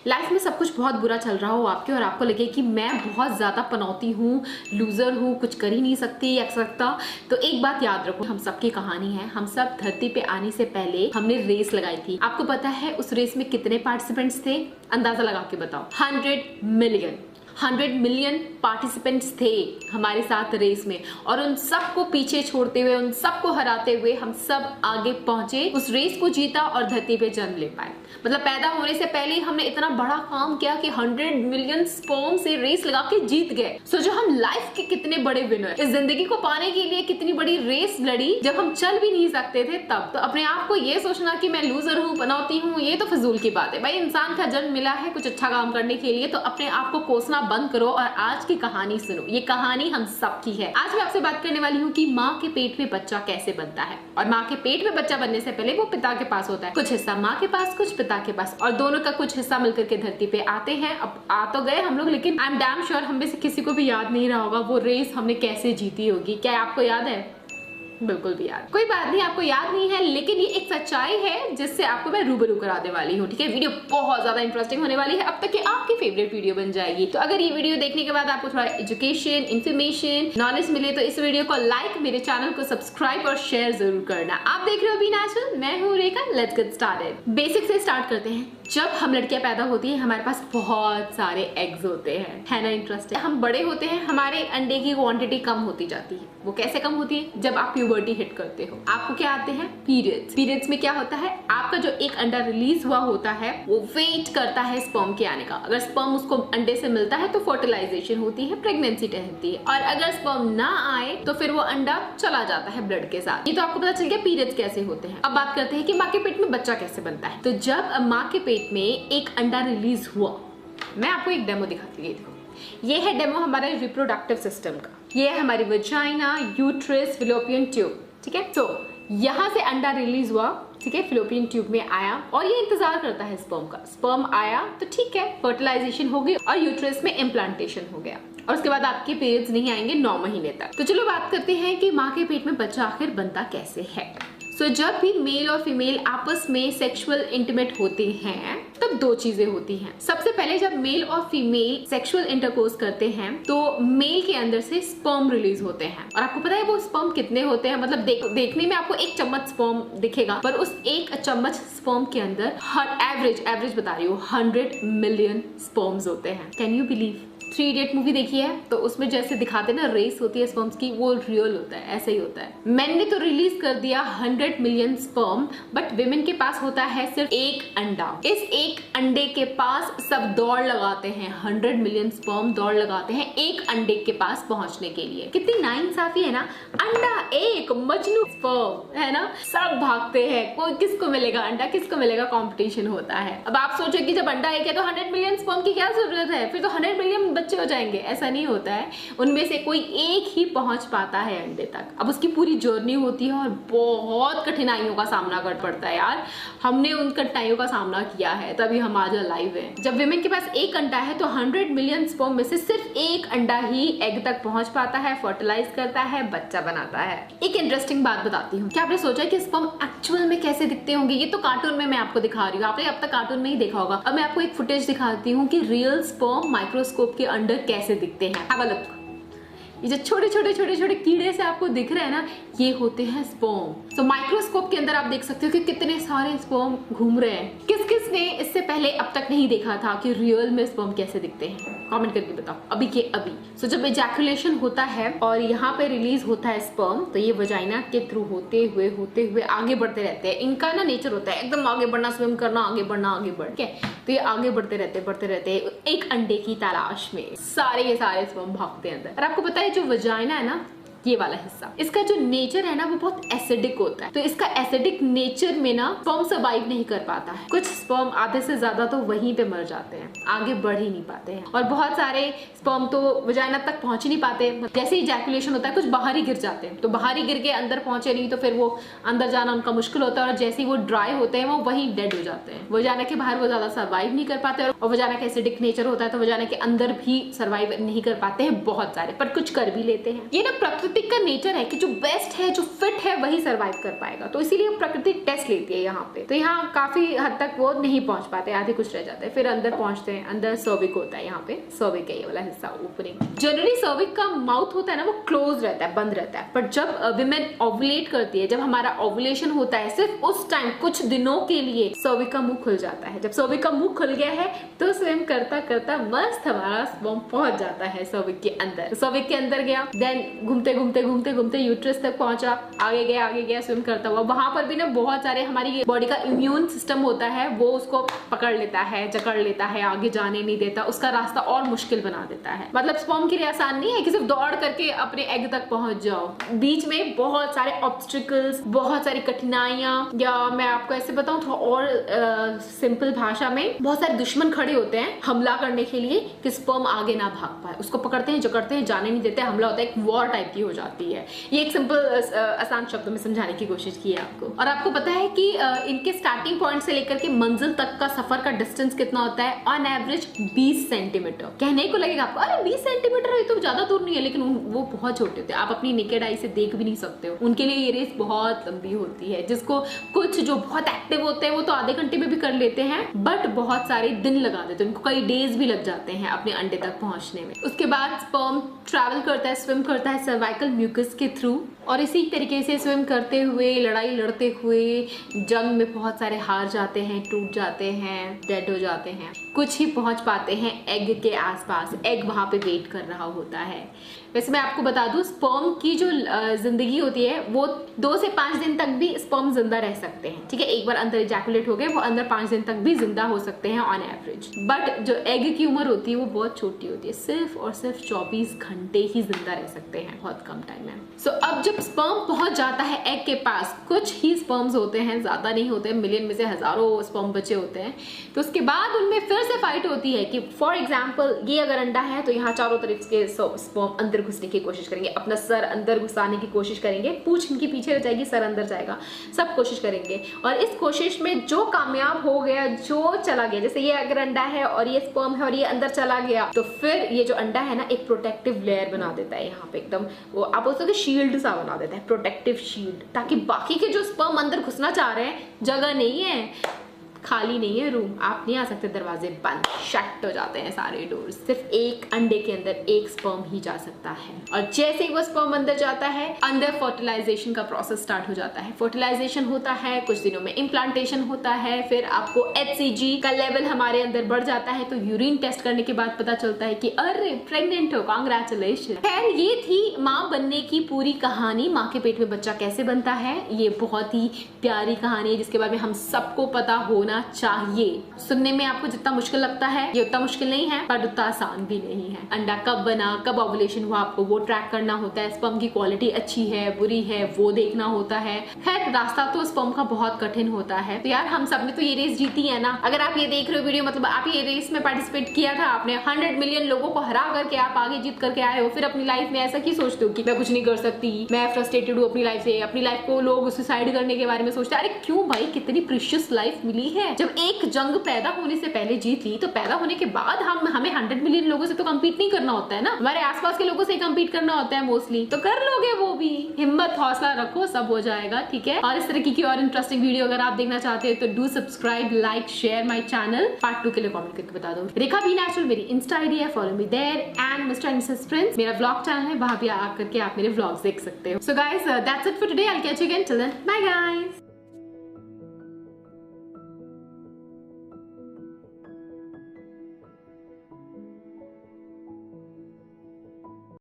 Life में सब कुछ बहुत बुरा चल रहा हो आपके और आपको लगे कि मैं बहुत ज्यादा पनौती हूँ, लूजर हूँ, कुछ कर ही नहीं सकती या सकता, तो एक बात याद रखो, हम सबकी कहानी है। हम सब धरती पे आने से पहले हमने रेस लगाई थी। आपको पता है उस रेस में कितने पार्टिसिपेंट्स थे? अंदाजा लगा के बताओ। 100 मिलियन पार्टिसिपेंट्स थे हमारे साथ रेस में, और उन सबको पीछे छोड़ते हुए, उन सबको हराते हुए हम सब आगे पहुंचे, उस रेस को जीता और धरती पे जन्म ले पाए। मतलब पैदा होने से पहले हमने इतना बड़ा काम किया कि 100 मिलियन स्पर्म से रेस लगा के जीत गए। सोचो हम लाइफ के कितने बड़े विनर। इस जिंदगी को पाने के लिए कितनी बड़ी रेस लड़ी जब हम चल भी नहीं सकते थे तब। तो अपने आप को ये सोचना कि मैं लूजर हूँ, पनौती हूँ, ये तो फजूल की बात है। भाई इंसान का जन्म मिला है कुछ अच्छा काम करने के लिए, तो अपने आप को कोसना बंद करो और आज की कहानी सुनो। ये कहानी हम सबकी है। आज मैं आपसे बात करने वाली हूँ कि माँ के पेट में बच्चा कैसे बनता है। और माँ के पेट में बच्चा बनने से पहले वो पिता के पास होता है। कुछ हिस्सा माँ के पास, कुछ पिता के पास, और दोनों का कुछ हिस्सा मिलकर के धरती पे आते हैं। अब आ तो गए हम लोग, लेकिन आई एम डैम श्योर हम में से किसी को भी याद नहीं रहा होगा वो रेस हमने कैसे जीती होगी। क्या आपको याद है? बिल्कुल भी याद, कोई बात नहीं, आपको याद नहीं है, लेकिन ये एक सच्चाई है जिससे आपको मैं रूबरू कराने वाली हूँ। ठीक है, वीडियो बहुत ज्यादा इंटरेस्टिंग होने वाली है, अब तक की आपकी फेवरेट वीडियो बन जाएगी। तो अगर ये वीडियो देखने के बाद आपको थोड़ा एजुकेशन, इन्फॉर्मेशन, नॉलेज मिले तो इस वीडियो को लाइक, मेरे चैनल को सब्सक्राइब और शेयर जरूर करना। आप देख रहे हो बी नेचुरल, मैं हूँ Rekha. Let's get started. Basic से स्टार्ट करते हैं। जब हम लड़कियां पैदा होती हैं हमारे पास बहुत सारे एग्स होते हैं, है ना इंटरेस्टिंग। हम बड़े होते हैं, हमारे अंडे की क्वांटिटी कम होती जाती है। वो कैसे कम होती है? जब आप प्यूबर्टी हिट करते हो, आपको क्या आते हैं? पीरियड्स। पीरियड्स में क्या होता है, आपका जो एक अंडा रिलीज हुआ होता है वो वेट करता है स्पर्म के आने का। अगर स्पर्म उसको अंडे से मिलता है तो फर्टिलाइजेशन होती है, प्रेगनेंसी ठहरती है, और अगर स्पर्म ना आए तो फिर वो अंडा चला जाता है ब्लड के साथ। ये तो आपको पता चल गया पीरियड्स कैसे होते हैं। अब बात करते हैं कि माँ के पेट में बच्चा कैसे बनता है। तो जब माँ के पेट में एक अंडा रिलीज हुआ, मैं आपको एक डेमो दिखाती हूँ। ये है डेमो हमारे रिप्रोडक्टिव सिस्टम का। ये है हमारी वजाइना, यूट्रस, फैलोपियन ट्यूब। ठीक है, तो यहाँ से अंडा रिलीज हुआ, ठीक है, फैलोपियन ट्यूब में आया और ये इंतजार करता है स्पर्म का। स्पर्म आया तो ठीक है, फर्टिलाइजेशन हो गई और यूट्रस में इम्प्लांटेशन हो गया, और उसके बाद आपके पीरियड्स नहीं आएंगे 9 महीने तक। तो चलो बात करते हैं कि माँ के पेट में बच्चा आखिर बनता कैसे है। जब भी मेल और फीमेल आपस में सेक्सुअल इंटीमेट होते हैं तब 2 चीजें होती हैं। सबसे पहले जब मेल और फीमेल सेक्सुअल इंटरकोर्स करते हैं तो मेल के अंदर से स्पर्म रिलीज होते हैं, और आपको पता है वो स्पर्म कितने होते हैं? मतलब देखने में आपको 1 चम्मच स्पर्म दिखेगा, पर उस 1 चम्मच स्पर्म के अंदर हर एवरेज बता रही हूँ 100 मिलियन स्पर्म्स होते हैं। Can you believe? 3 idiot movie देखी है तो उसमें जैसे दिखाते ना रेस होती है स्पर्म्स की, वो रियल होता है, ऐसे ही होता है। मैन ने तो रिलीज कर दिया 100 मिलियन स्पर्म, बट विमेन के पास होता है सिर्फ 1 अंडा। इस 1 अंडे के पास सब दौड़ लगाते हैं, 100 मिलियन स्पर्म दौड़ लगाते हैं 1 अंडे के पास पहुंचने के लिए। कितनी नाइंसाफी है ना। अंडा 1, मजनू स्पर्म, है ना। सब भागते हैं, कोई किसको मिलेगा अंडा, किसको मिलेगा, कंपटीशन होता है। अब आप सोचो कि जब अंडा 1 है तो 100 मिलियन स्पर्म की क्या जरूरत है? फिर तो 100 मिलियन बच्चे हो जाएंगे। ऐसा नहीं होता है, उनमें से कोई 1 ही पहुंच पाता है अंडे तक। अब उसकी पूरी जर्नी होती है और बहुत कठिनाइयों का सामना कर पड़ता है यार। हमने उन कठिनाइयों का सामना किया है तभी हम आज लाइव हैं। जब विमेन के पास 1 अंडा है तो 100 मिलियन स्पर्म में से सिर्फ 1 अंडा ही एग तक पहुंच पाता है, फर्टिलाइज करता है, बच्चा बनाता है। एक इंटरेस्टिंग बात बताती हूँ। क्या आपने सोचा कि स्पर्म एक्चुअल में कैसे दिखते होंगे? ये तो कार्टून में मैं आपको दिखा रही हूँ, आपने अब तक कार्टून में ही देखा होगा। अब मैं आपको एक फुटेज दिखाती हूँ कि रियल स्पर्म माइक्रोस्कोप के अंडर कैसे दिखते हैं। Have a look. ये जो छोटे छोटे कीड़े से आपको दिख रहे हैं ना, ये होते हैं स्पर्म। माइक्रोस्कोप के अंदर आप देख सकते हो कि कितने सारे स्पर्म घूम रहे हैं। किस किस ने इससे पहले अब तक नहीं देखा था कि रियल में स्पर्म कैसे दिखते हैं? कमेंट करके बताओ अभी के अभी। जब इजैकुलेशन होता है और यहाँ पे रिलीज होता है स्पर्म, तो ये वजाइना के थ्रू होते हुए आगे बढ़ते रहते हैं। इनका ना नेचर होता है एकदम आगे बढ़ना, स्विम करना, आगे बढ़ना, आगे बढ़ के, तो ये आगे बढ़ते रहते एक अंडे की तलाश में। सारे के सारे स्पर्म भागते हैं अंदर। और आपको पता है जो वजाइना है ना, ये वाला हिस्सा, इसका जो नेचर है ना वो बहुत एसिडिक होता है। तो इसका एसिडिक नेचर में ना स्पर्म सर्वाइव नहीं कर पाता है। कुछ स्पर्म आधे से ज्यादा तो वहीं पे मर जाते हैं, आगे बढ़ ही नहीं पाते हैं, और बहुत सारे स्पर्म तो वजाइना तक पहुंच ही नहीं पाते। जैसे इजैकुलेशन होता है कुछ बाहर ही गिर जाते हैं, तो बाहर ही गिर के अंदर पहुंचे नहीं तो फिर वो अंदर जाना उनका मुश्किल होता है, और जैसे ही वो ड्राई होते हैं वो वहीं डेड हो जाते हैं। वजाइना के बाहर वो ज्यादा सर्वाइव नहीं कर पाते, और वजाइना का एसिडिक नेचर होता है तो वजाइना के अंदर भी सर्वाइव नहीं कर पाते हैं बहुत सारे, पर कुछ कर भी लेते हैं। ये ना प्रकृति प्रकृति का नेचर है कि जो बेस्ट है, जो फिट है, वही सर्वाइव कर पाएगा। तो इसीलिए प्रकृति टेस्ट लेती है यहाँ पे। तो यहाँ काफी हद तक वो नहीं पहुंच पाते, आधे कुछ रह जाते हैं, फिर अंदर पहुंचते हैं। अंदर सर्विक होता है, यहाँ पे सर्विक है ये वाला हिस्सा ओपनिंग। जनरली सर्विक का माउथ होता है ना, वो क्लोज रहता है, बंद रहता है। बट जब विमेन ओवुलेट करती है, जब हमारा ओवुलेशन होता है, सिर्फ उस टाइम कुछ दिनों के लिए सर्विक का मुंह खुल जाता है। जब सर्विक का मुंह खुल गया है तो स्विम करता करता मस्त हमारा स्पर्म पहुंच जाता है सर्विक के अंदर। सर्विक के अंदर गया, देन घूमते घूमते घूमते घूमते यूट्रस तक पहुंचा, आगे गया स्विम करता हुआ। वहां पर भी ना बहुत सारे हमारी बॉडी का इम्यून सिस्टम होता है, वो उसको पकड़ लेता है, जकड़ लेता है, आगे जाने नहीं देता, उसका रास्ता और मुश्किल बना देता है। मतलब स्पर्म के लिए आसान नहीं है कि सिर्फ दौड़ करके अपने एग तक पहुंच जाओ। बीच में बहुत सारे ऑब्स्टिकल्स, बहुत सारी कठिनाइयां, या मैं आपको ऐसे बताऊं थोड़ा और सिंपल भाषा में, बहुत सारे दुश्मन खड़े होते हैं हमला करने के लिए कि स्पर्म आगे ना भाग पाए। उसको पकड़ते हैं, जकड़ते हैं, जाने नहीं देते, हमला होता है, एक वॉर टाइप की हो जाती है। ये एक सिंपल आसान शब्दों में समझाने की कोशिश की है आपको। और आपको पता है कि इनके स्टार्टिंग पॉइंट से लेकर के मंजिल तक का सफर का डिस्टेंस कितना होता है? On average 20 centimetre. कहने को लगेगा आपको अरे 20 सेंटीमीटर है तो ज्यादा दूर नहीं है, लेकिन वो बहुत छोटे होते हैं, आप अपनी नेकेड आई से देख भी नहीं सकते हो। उनके लिए ये रेस बहुत लंबी होती है। जिसको कुछ जो बहुत एक्टिव होते हैं वो तो आधे घंटे में भी कर लेते हैं, बट बहुत सारे दिन लगा देते हैं, उनको कई डेज भी लग जाते हैं अपने अंडे तक पहुंचने में। उसके बाद स्पर्म ट्रैवल करता है, स्विम करता है सर्वाइकल म्यूकस के थ्रू, और इसी तरीके से स्विम करते हुए, लड़ाई लड़ते हुए, जंग में बहुत सारे हार जाते हैं, टूट जाते हैं, डेड हो जाते हैं। कुछ ही पहुंच पाते हैं एग के आसपास। एग वहां पे वेट कर रहा होता है। वैसे मैं आपको बता दूं, स्पर्म की जो जिंदगी होती है वो 2 से 5 दिन तक भी स्पर्म जिंदा रह सकते हैं। ठीक है, एक बार अंदर इजैकुलेट हो गए, वो अंदर 5 दिन तक भी जिंदा हो सकते हैं ऑन एवरेज। बट जो एग की उम्र होती है वो बहुत छोटी होती है, सिर्फ और सिर्फ 24 घंटे ही जिंदा रह सकते हैं, बहुत कम टाइम है। सो अब जब स्पर्म पहुंच जाता है एग के पास, कुछ ही स्पर्म्स होते हैं, ज्यादा नहीं होते, मिलियन में से हजारों स्पर्म बचे होते हैं। तो उसके बाद उनमें फिर से फाइट होती है कि फॉर एग्जाम्पल ये अगर अंडा है तो यहाँ चारों तरफ के स्पर्म अंदर घुसने की कोशिश करेंगे, अपना सर अंदर घुसाने की कोशिश करेंगे, पूंछ इनके पीछे रह जाएगी, सर अंदर जाएगा, सब कोशिश करेंगे। और इस कोशिश में जो कामयाब हो गया, जो चला गया, जैसे ये अगर अंडा है और ये स्पर्म है और ये अंदर चला गया, तो फिर ये जो अंडा है ना एक प्रोटेक्टिव लेयर बना देता है यहाँ पे, एकदम वो आप बोल सकते शील्ड सा बना देता है, प्रोटेक्टिव शील्ड, ताकि बाकी के जो स्पर्म अंदर घुसना चाह रहे हैं, जगह नहीं है, खाली नहीं है रूम, आप नहीं आ सकते, दरवाजे बंद, शट हो जाते हैं सारे डोर्स। सिर्फ एक अंडे के अंदर एक स्पर्म ही जा सकता है। और जैसे ही वो स्पर्म अंदर जाता है, अंदर फर्टिलाइजेशन का प्रोसेस स्टार्ट हो जाता है। फर्टिलाइजेशन होता है, कुछ दिनों में इम्प्लांटेशन होता है, फिर आपको HCG का लेवल हमारे अंदर बढ़ जाता है, तो यूरिन टेस्ट करने के बाद पता चलता है कि अरे प्रेग्नेंट हो, कांग्रेचुलेशन। खैर ये थी माँ बनने की पूरी कहानी। माँ के पेट में बच्चा कैसे बनता है, ये बहुत ही प्यारी कहानी है जिसके बारे में हम सबको पता होना चाहिए। सुनने में आपको जितना मुश्किल लगता है ये उतना मुश्किल नहीं है, पर उतना आसान भी नहीं है। अंडा कब बना, कब ओवुलेशन हुआ, आपको वो ट्रैक करना होता है। स्पर्म की क्वालिटी अच्छी है, बुरी है, वो देखना होता है। खैर रास्ता तो स्पर्म का बहुत कठिन होता है। तो यार हम सब ने तो ये रेस जीती है ना। अगर आप ये देख रहे हो वीडियो, मतलब आप ये रेस में पार्टिसिपेट किया था, आपने 100 मिलियन लोगों को हरा करके आप आगे जीत करके आए हो, फिर अपनी लाइफ में ऐसा क्यों सोचते हो कि मैं कुछ नहीं कर सकती, मैं फ्रस्ट्रेटेड हूँ अपनी लाइफ से। अपनी लाइफ को लोग सुसाइड करने के बारे में सोचते हैं। अरे क्यों भाई, कितनी प्रीशियस लाइफ मिली है। जब एक जंग पैदा होने से पहले जीत ली, तो पैदा होने के बाद हमें 100 मिलियन लोगों से तो कम्पीट नहीं करना होता है ना, हमारे आसपास के लोगों से कम्पीट करना होता है मोस्टली। तो कर लोगे वो भी, हिम्मत हौसला रखो, सब हो जाएगा, ठीक है। और इस तरह की और इंटरेस्टिंग वीडियो अगर आप देखना चाहते हैं तो do subscribe, like, share my channel. Part 2 के लिए कॉमेंट करके बता दो। रेखा बी नेचुरल मेरी इंस्टा आईडी है, follow me there. And mister and missus friends मेरा व्लॉग चैनल है, वहां भी आकर के आप मेरे व्लॉग्स देख सकते हो। So guys that's it for today, I will catch you again, till then bye guys.